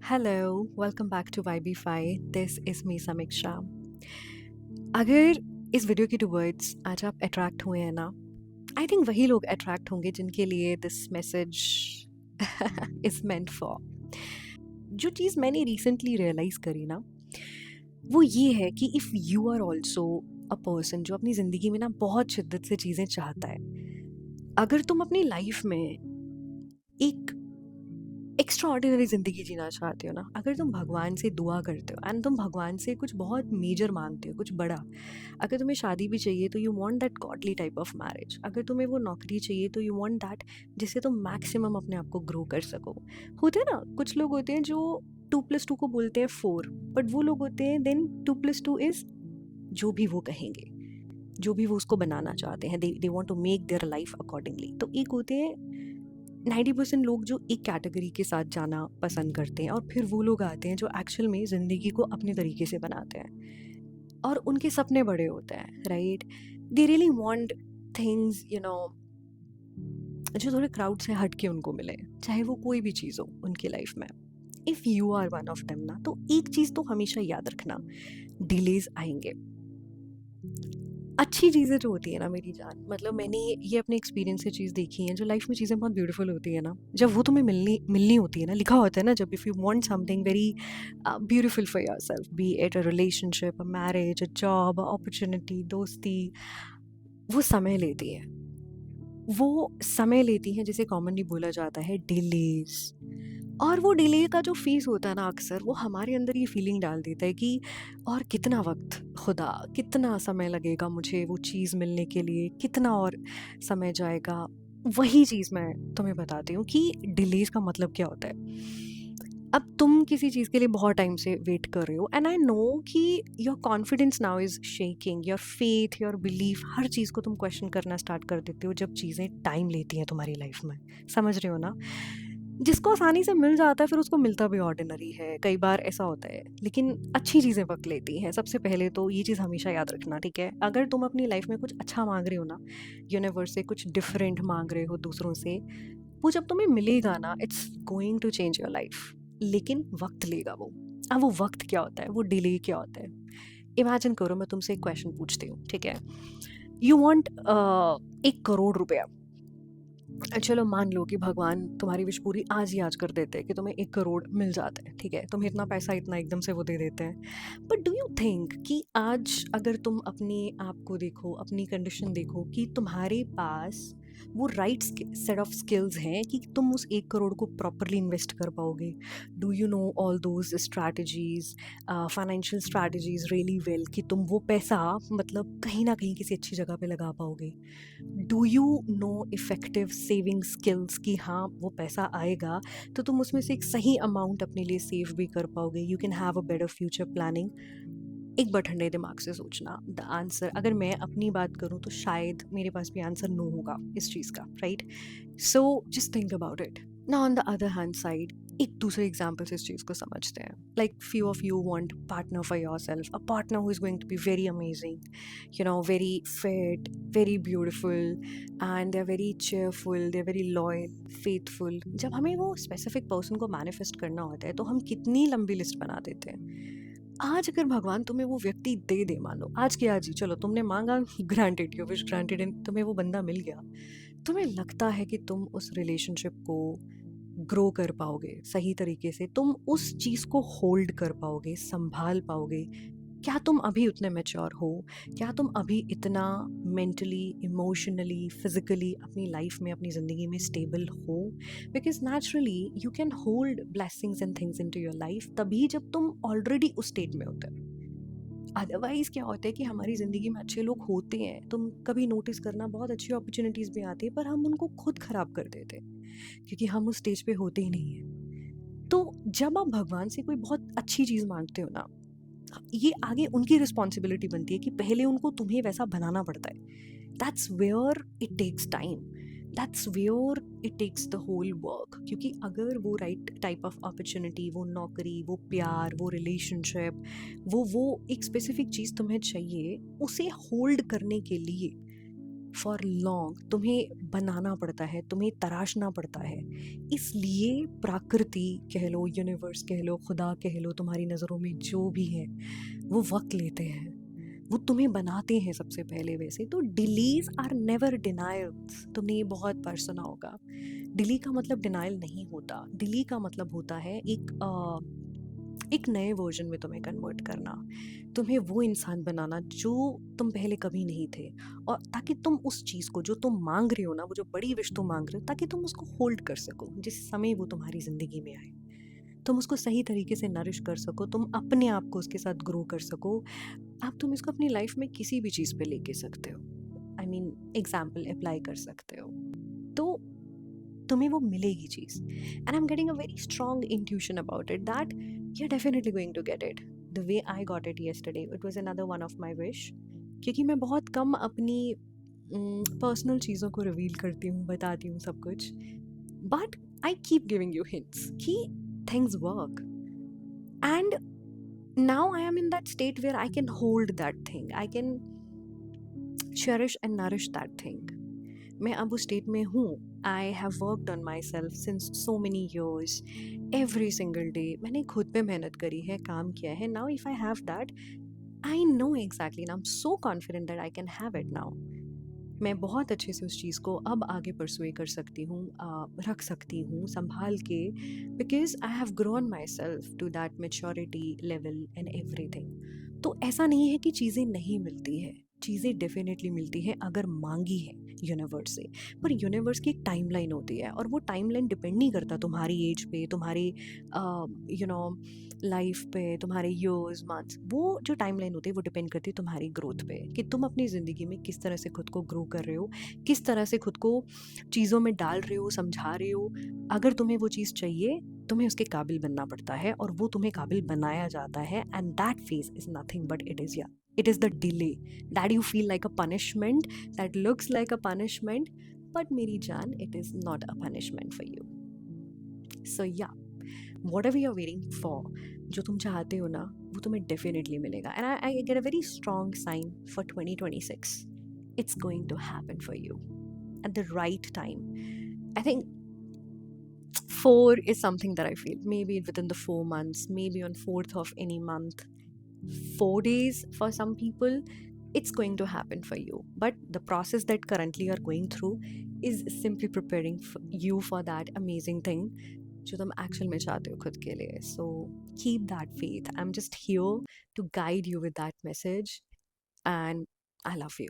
Hello, welcome back to YB5. This is me Samiksha. अगर इस video की towards आज आप अट्रैक्ट हुए हैं ना, आई थिंक वही लोग अट्रैक्ट होंगे जिनके लिए this message is meant for. जो चीज़ मैंने रिसेंटली रियलाइज़ करी ना, वो ये है कि if you are also a person जो अपनी ज़िंदगी में ना बहुत शिद्दत से चीज़ें चाहता है, अगर तुम अपनी लाइफ में एक एक्स्ट्राऑर्डिनरी ज़िंदगी जीना चाहते हो ना, अगर तुम भगवान से दुआ करते हो एंड तुम भगवान से कुछ बहुत मेजर मांगते हो, कुछ बड़ा, अगर तुम्हें शादी भी चाहिए तो you want that godly type of marriage, अगर तुम्हें वो नौकरी चाहिए तो यू वांट दैट जिससे तुम मैक्सिमम अपने आप को ग्रो कर सको. होते हैं ना कुछ लोग होते हैं जो 2+2 को बोलते हैं 4, बट वो लोग होते हैं देन 2+2 इज जो भी वो कहेंगे, जो भी वो उसको बनाना चाहते हैं, they want to make their life accordingly. तो एक होते हैं 90% लोग जो एक कैटेगरी के साथ जाना पसंद करते हैं, और फिर वो लोग आते हैं जो एक्चुअल में ज़िंदगी को अपने तरीके से बनाते हैं और उनके सपने बड़े होते हैं, right. They really want things जो थोड़े क्राउड से हट के उनको मिले, चाहे वो कोई भी चीज़ हो उनकी लाइफ में. If you are one of them ना, तो एक चीज़ तो हमेशा याद रखना, डिलेज आएंगे. अच्छी चीज़ें जो होती है ना मेरी जान, मतलब मैंने ये अपने एक्सपीरियंस से चीज़ देखी है, जो लाइफ में चीज़ें बहुत ब्यूटीफुल होती है ना, जब वो तुम्हें मिलनी मिलनी होती है ना, लिखा होता है ना, जब if you want something very beautiful for yourself, B it a relationship, a marriage, a job, opportunity, दोस्ती, वो समय लेती है. वो समय लेती हैं जिसे कॉमनली बोला जाता है डिलेज. और वो डिले का जो फेस होता है ना, अक्सर वो हमारे अंदर ये फीलिंग डाल देता है कि और कितना वक्त, खुदा कितना समय लगेगा मुझे वो चीज़ मिलने के लिए, कितना और समय जाएगा. वही चीज़ मैं तुम्हें बताती हूँ कि डिलेज का मतलब क्या होता है. अब तुम किसी चीज़ के लिए बहुत टाइम से वेट कर रहे हो एंड आई नो कि your confidence now is shaking, your faith, your belief, हर चीज़ को तुम क्वेश्चन करना स्टार्ट कर देते हो जब चीज़ें टाइम लेती हैं तुम्हारी लाइफ में. समझ रहे हो ना. जिसको आसानी से मिल जाता है फिर उसको मिलता भी ऑर्डिनरी है, कई बार ऐसा होता है, लेकिन अच्छी चीज़ें वक्त लेती हैं. सबसे पहले तो ये चीज़ हमेशा याद रखना, ठीक है. अगर तुम अपनी लाइफ में कुछ अच्छा मांग रहे हो ना, यूनिवर्स से कुछ डिफरेंट मांग रहे हो दूसरों से, वो जब तुम्हें मिलेगा ना, it's going to change your life. लेकिन वक्त लेगा वो. अब वो वक्त क्या होता है, वो डिले क्या होता है. इमेजिन करो मैं तुमसे एक क्वेश्चन पूछती हूँ, ठीक है. यू वांट 1 करोड़ रुपया. चलो मान लो कि भगवान तुम्हारी विश पूरी आज ही आज कर देते हैं कि तुम्हें 1 करोड़ मिल जाता है, ठीक है. तुम्हें इतना पैसा इतना एकदम से वो दे देते हैं. बट डू यू थिंक कि आज अगर तुम अपने आप को देखो, अपनी कंडीशन देखो, कि तुम्हारे पास वो राइट सेट ऑफ स्किल्स हैं कि तुम उस 1 करोड़ को प्रॉपरली इन्वेस्ट कर पाओगे. Do you know all those strategies, financial strategies really well, कि तुम वो पैसा मतलब कहीं ना कहीं किसी अच्छी जगह पे लगा पाओगे. Do you know effective saving skills कि हाँ वो पैसा आएगा तो तुम उसमें से एक सही अमाउंट अपने लिए सेव भी कर पाओगे. You can have a better future planning. एक बार ठंडे दिमाग से सोचना. द आंसर, अगर मैं अपनी बात करूँ तो शायद मेरे पास भी आंसर नो होगा इस चीज़ का, right. So just think about it. ना on the other hand side, एक दूसरे एग्जाम्पल से इस चीज़ को समझते हैं. Like few of you want partner for yourself, a partner who is going to be very amazing, very fit, very beautiful, and they are very cheerful, they are very loyal, faithful. जब हमें वो specific person को manifest करना होता है तो हम कितनी लंबी लिस्ट बना देते हैं. आज अगर भगवान तुम्हें वो व्यक्ति दे दे, मान लो आज के आज ही, चलो तुमने मांगा, granted, your wish granted, and तुम्हें वो बंदा मिल गया, तुम्हें लगता है कि तुम उस रिलेशनशिप को ग्रो कर पाओगे सही तरीके से, तुम उस चीज़ को होल्ड कर पाओगे, संभाल पाओगे? क्या तुम अभी उतने मैच्योर हो? क्या तुम अभी इतना मेंटली, इमोशनली, फिजिकली अपनी लाइफ में, अपनी ज़िंदगी में स्टेबल हो? Because naturally you can hold blessings and things into your life तभी जब तुम ऑलरेडी उस स्टेट में होते हो. अदरवाइज क्या होता है कि हमारी ज़िंदगी में अच्छे लोग होते हैं, तुम कभी नोटिस करना, बहुत अच्छी अपॉर्चुनिटीज़ भी आती है, पर हम उनको खुद ख़राब कर देते हैं क्योंकि हम उस स्टेज पे होते ही नहीं हैं. तो जब आप भगवान से कोई बहुत अच्छी चीज़ मांगते हो ना, ये आगे उनकी रिस्पॉन्सिबिलिटी बनती है कि पहले उनको तुम्हें वैसा बनाना पड़ता है. That's where it takes time, that's where it takes the whole work. क्योंकि अगर वो राइट टाइप ऑफ अपॉर्चुनिटी, वो नौकरी, वो प्यार, वो रिलेशनशिप, वो एक स्पेसिफिक चीज़ तुम्हें चाहिए, उसे होल्ड करने के लिए फॉर लॉन्ग तुम्हें बनाना पड़ता है, तुम्हें तराशना पड़ता है। इसलिए प्रकृति कह लो, यूनिवर्स कह लो, खुदा कह लो, तुम्हारी नज़रों में जो भी है वो वक्त लेते हैं, वो तुम्हें बनाते हैं सबसे पहले। वैसे तो डिलीज आर नेवर डिनायल्स, तुमने ये बहुत बार सुना होगा। डिली का मतलब डिनायल नहीं होता, डिली का मतलब होता है एक नए वर्जन में तुम्हें कन्वर्ट करना, तुम्हें वो इंसान बनाना जो तुम पहले कभी नहीं थे, और ताकि तुम उस चीज़ को जो तुम मांग रहे हो ना, वो जो बड़ी विश तुम मांग रहे हो, ताकि तुम उसको होल्ड कर सको जिस समय वो तुम्हारी ज़िंदगी में आए, तुम उसको सही तरीके से नरिश कर सको, तुम अपने आप को उसके साथ ग्रो कर सको। अब तुम इसको अपनी लाइफ में किसी भी चीज़ पे लेके सकते हो, आई मीन एग्जाम्पल अप्लाई कर सकते हो, तो तुम्हें वो मिलेगी चीज़। And I am getting a very strong intuition about it that you are definitely going to get it the way I got it yesterday. It was another one of my wish, क्योंकि मैं बहुत कम अपनी personal चीज़ों को reveal करती हूँ, बताती हूँ सब कुछ, but I keep giving you hints कि things work. And now I am in that state where I can hold that thing, I can cherish and nourish that thing. मैं अब उस स्टेट में हूँ। I have worked on my self since so many years, every single day मैंने खुद पे मेहनत करी है, काम किया है। Now if I have that, I know exactly, I am so confident that I can have it now. मैं बहुत अच्छे से उस चीज़ को अब आगे परसुए कर सकती हूँ, रख सकती हूँ संभाल के, because I have grown myself to that maturity level and everything. तो ऐसा नहीं है कि चीज़ें नहीं मिलती है, चीज़ें डेफिनेटली मिलती हैं अगर मांगी है यूनिवर्स से। पर यूनिवर्स की एक टाइमलाइन होती है, और वो टाइमलाइन डिपेंड नहीं करता तुम्हारी एज पे, तुम्हारी लाइफ पे, तुम्हारे ईयर्स मंथ्स। वो जो टाइमलाइन होती है वो डिपेंड करती है तुम्हारी ग्रोथ पे, कि तुम अपनी ज़िंदगी में किस तरह से खुद को ग्रो कर रहे हो, किस तरह से खुद को चीज़ों में डाल रहे हो, समझा रहे हो। अगर तुम्हें वो चीज़ चाहिए, तुम्हें उसके काबिल बनना पड़ता है, और वो तुम्हें काबिल बनाया जाता है। And that phase is nothing but it is the delay that you feel like a punishment, that looks like a punishment, but मेरी जान, it is not a punishment for you. So yeah, whatever you're waiting for, जो तुम चाहते हो ना, वो तुम्हें definitely मिलेगा। And I get a very strong sign for 2026. It's going to happen for you at the right time. I think 4 is something that I feel maybe within the 4 months, maybe on 4th of any month, 4 days for some people, it's going to happen for you. But the process that currently you're going through is simply preparing you for that amazing thing जो तुम actual में चाहते हो खुद के लिए। So keep that faith, I am just here to guide you with that message, and I love you.